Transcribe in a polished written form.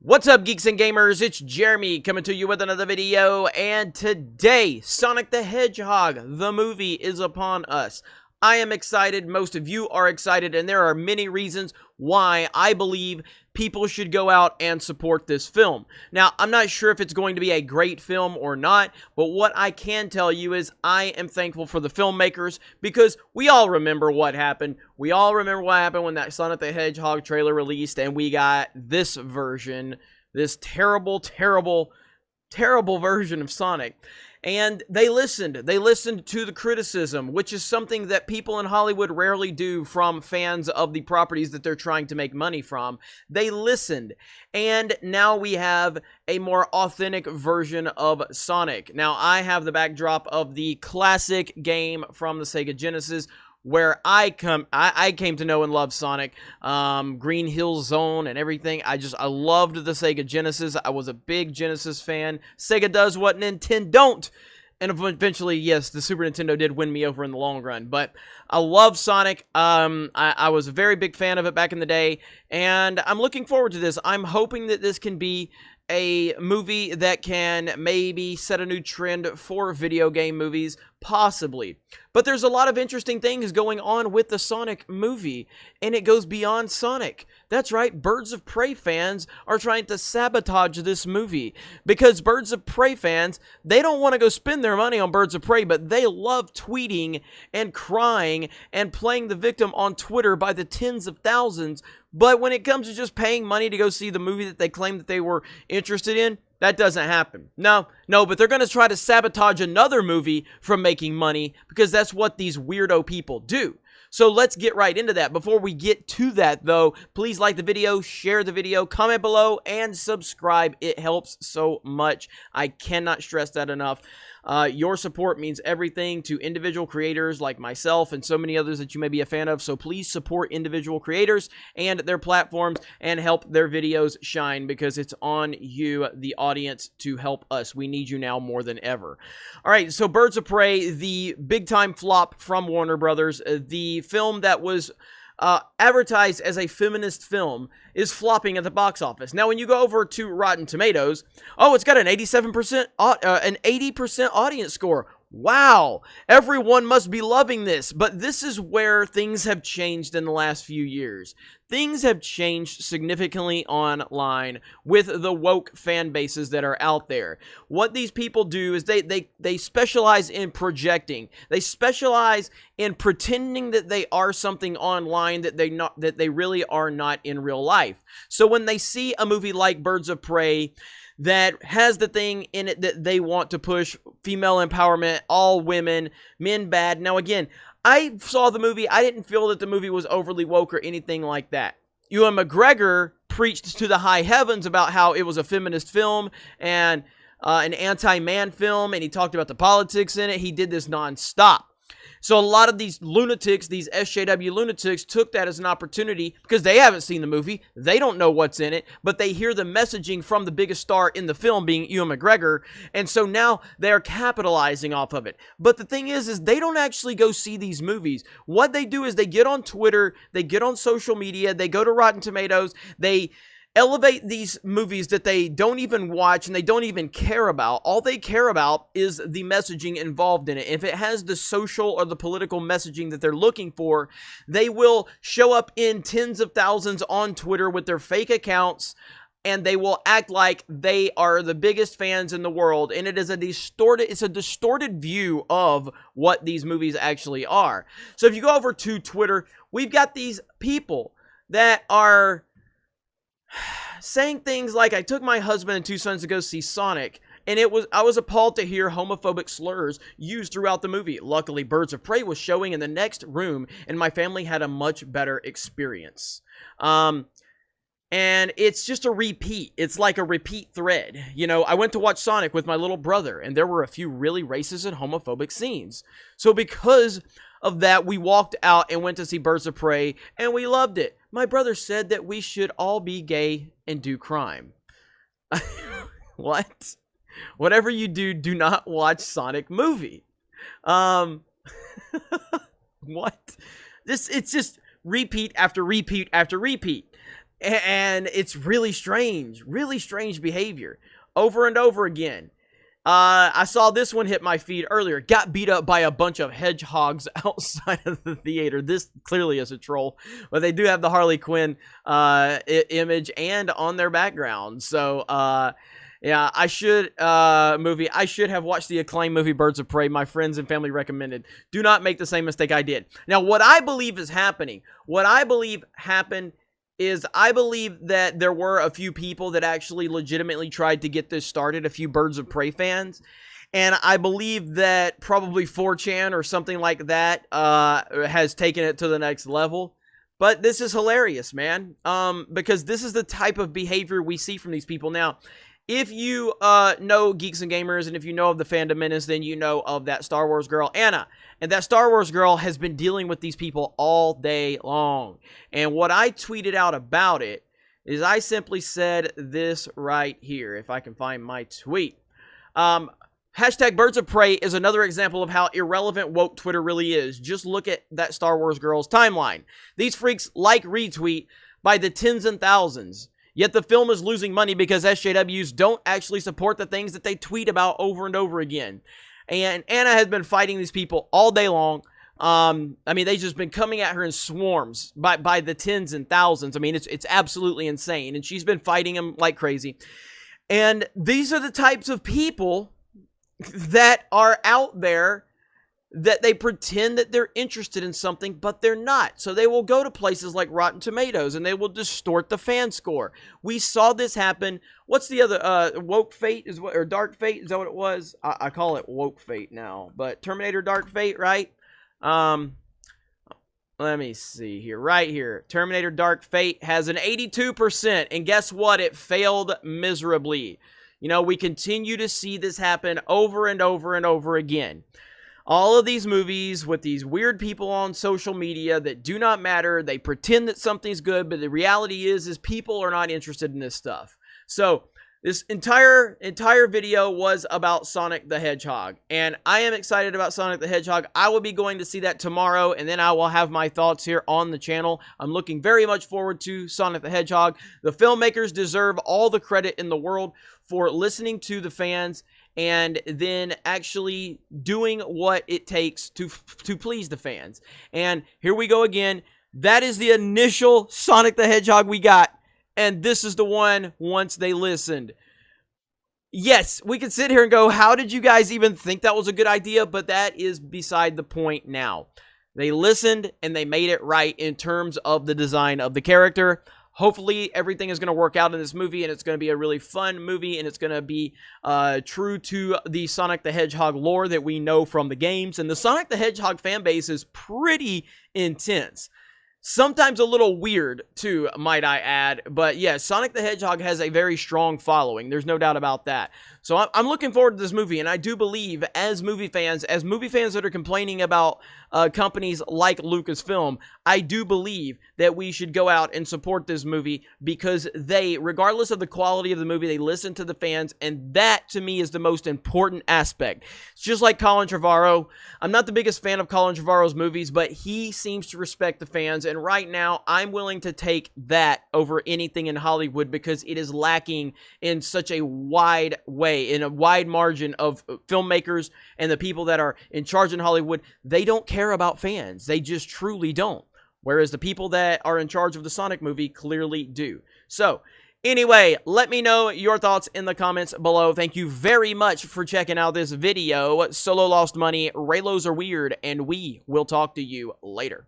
What's up, geeks and gamers? It's Jeremy coming to you with another video, and today, Sonic the Hedgehog, the movie, is upon us. I am excited, most of you are excited, and there are many reasons why I believe people should go out and support this film. Now, I'm not sure if it's going to be a great film or not, but what I can tell you is I am thankful for the filmmakers because we all remember what happened. We all remember what happened when that Sonic the Hedgehog trailer released and we got this version, this terrible, terrible, terrible version of Sonic. And they listened to the criticism, which is something that people in Hollywood rarely do from fans of the properties that they're trying to make money from. They listened, and now we have a more authentic version of Sonic. Now, I have the backdrop of the classic game from the Sega Genesis, where I came to know and love Sonic, Green Hill Zone and everything. I loved the Sega Genesis. I was a big Genesis fan. Sega does what Nintendo don't. And eventually, yes, the Super Nintendo did win me over in the long run. But I love Sonic. I was a very big fan of it back in the day. And I'm looking forward to this. I'm hoping that this can be a movie that can maybe set a new trend for video game movies, possibly. But there's a lot of interesting things going on with the Sonic movie, and it goes beyond Sonic. That's right, Birds of Prey fans are trying to sabotage this movie, because Birds of Prey fans, they don't want to go spend their money on Birds of Prey, but they love tweeting and crying and playing the victim on Twitter by the tens of thousands. But when it comes to just paying money to go see the movie that they claim that they were interested in, that doesn't happen. No, but they're going to try to sabotage another movie from making money because that's what these weirdo people do. So let's get right into that. Before we get to that, though, please like the video, share the video, comment below, and subscribe. It helps so much. I cannot stress that enough. Your support means everything to individual creators like myself and so many others that you may be a fan of. So please support individual creators and their platforms and help their videos shine, because it's on you, the audience, to help us. We need you now more than ever. All right, so Birds of Prey, the big-time flop from Warner Brothers, the film that was advertised as a feminist film, is flopping at the box office. Now, when you go over to Rotten Tomatoes, oh, it's got an 80% audience score. Wow, everyone must be loving this. But this is where things have changed in the last few years. Things have changed significantly online with the woke fan bases that are out there. What these people do is they specialize in projecting. They specialize in pretending that they are something online that they really are not in real life. So when they see a movie like Birds of Prey that has the thing in it that they want to push, female empowerment, all women, men bad. Now again, I saw the movie. I didn't feel that the movie was overly woke or anything like that. Ewan McGregor preached to the high heavens about how it was a feminist film and an anti-man film, and he talked about the politics in it. He did this nonstop. So a lot of these lunatics, these SJW lunatics, took that as an opportunity because they haven't seen the movie. They don't know what's in it, but they hear the messaging from the biggest star in the film being Ewan McGregor, and so now they're capitalizing off of it. But the thing is they don't actually go see these movies. What they do is they get on Twitter, they get on social media, they go to Rotten Tomatoes, they elevate these movies that they don't even watch and they don't even care about. All they care about is the messaging involved in it. If it has the social or the political messaging that they're looking for, they will show up in tens of thousands on Twitter with their fake accounts, and they will act like they are the biggest fans in the world, and it's a distorted view of what these movies actually are. So if you go over to Twitter, we've got these people that are saying things like, I took my husband and two sons to go see Sonic, and I was appalled to hear homophobic slurs used throughout the movie. Luckily, Birds of Prey was showing in the next room, and my family had a much better experience. And it's just a repeat. It's like a repeat thread. You know, I went to watch Sonic with my little brother, and there were a few really racist and homophobic scenes. So because of that, we walked out and went to see Birds of Prey, and we loved it. My brother said that we should all be gay and do crime. What? Whatever you do, do not watch Sonic movie. What? It's just repeat after repeat after repeat. And it's really strange behavior over and over again. I saw this one hit my feed earlier. Got beat up by a bunch of hedgehogs outside of the theater. This clearly is a troll, but they do have the Harley Quinn image and on their background. So, yeah, I should have watched the acclaimed movie Birds of Prey. My friends and family recommended. Do not make the same mistake I did. Now, what I believe is happening, what I believe happened is I believe that there were a few people that actually legitimately tried to get this started, a few Birds of Prey fans. And I believe that probably 4chan or something like that has taken it to the next level. But this is hilarious, man, because this is the type of behavior we see from these people. Now, if you know Geeks and Gamers, and if you know of the Fandom Menace, then you know of that Star Wars girl, Anna. And that Star Wars girl has been dealing with these people all day long. And what I tweeted out about it is I simply said this right here, if I can find my tweet. Hashtag Birds of Prey is another example of how irrelevant woke Twitter really is. Just look at that Star Wars girl's timeline. These freaks like retweet by the tens and thousands. Yet the film is losing money because SJWs don't actually support the things that they tweet about over and over again. And Anna has been fighting these people all day long. I mean, they've just been coming at her in swarms by the tens and thousands. I mean, it's absolutely insane. And she's been fighting them like crazy. And these are the types of people that are out there that they pretend that they're interested in something, but they're not. So they will go to places like Rotten Tomatoes and they will distort the fan score. We saw this happen. What's the other, Woke Fate is what, or Dark Fate? Is that what it was? I call it Woke Fate now, but Terminator Dark Fate, right? Let me see here, right here. Terminator Dark Fate has an 82%, and guess what? It failed miserably. You know, we continue to see this happen over and over and over again. All of these movies with these weird people on social media that do not matter. They pretend that something's good, but the reality is people are not interested in this stuff. So this entire video was about Sonic the Hedgehog, and I am excited about Sonic the Hedgehog. I will be going to see that tomorrow, and then I will have my thoughts here on the channel. I'm looking very much forward to Sonic the Hedgehog. The filmmakers deserve all the credit in the world for listening to the fans and then actually doing what it takes to please the fans. And here we go again. That is the initial Sonic the Hedgehog we got. And this is the one once they listened. Yes, we could sit here and go, how did you guys even think that was a good idea? But that is beside the point now. They listened and they made it right in terms of the design of the character. Hopefully everything is going to work out in this movie, and it's going to be a really fun movie, and it's going to be true to the Sonic the Hedgehog lore that we know from the games. And the Sonic the Hedgehog fan base is pretty intense. Sometimes a little weird, too, might I add. But yeah, Sonic the Hedgehog has a very strong following. There's no doubt about that. So I'm looking forward to this movie, and I do believe, as movie fans that are complaining about companies like Lucasfilm, I do believe that we should go out and support this movie because they, regardless of the quality of the movie, they listen to the fans, and that, to me, is the most important aspect. It's just like Colin Trevorrow. I'm not the biggest fan of Colin Trevorrow's movies, but he seems to respect the fans, and right now, I'm willing to take that over anything in Hollywood because it is lacking in such a wide way, in a wide margin of filmmakers and the people that are in charge in Hollywood. They don't care about fans. They just truly don't. Whereas the people that are in charge of the Sonic movie clearly do. So, anyway, let me know your thoughts in the comments below. Thank you very much for checking out this video. Solo lost money, Raylos are weird, and we will talk to you later.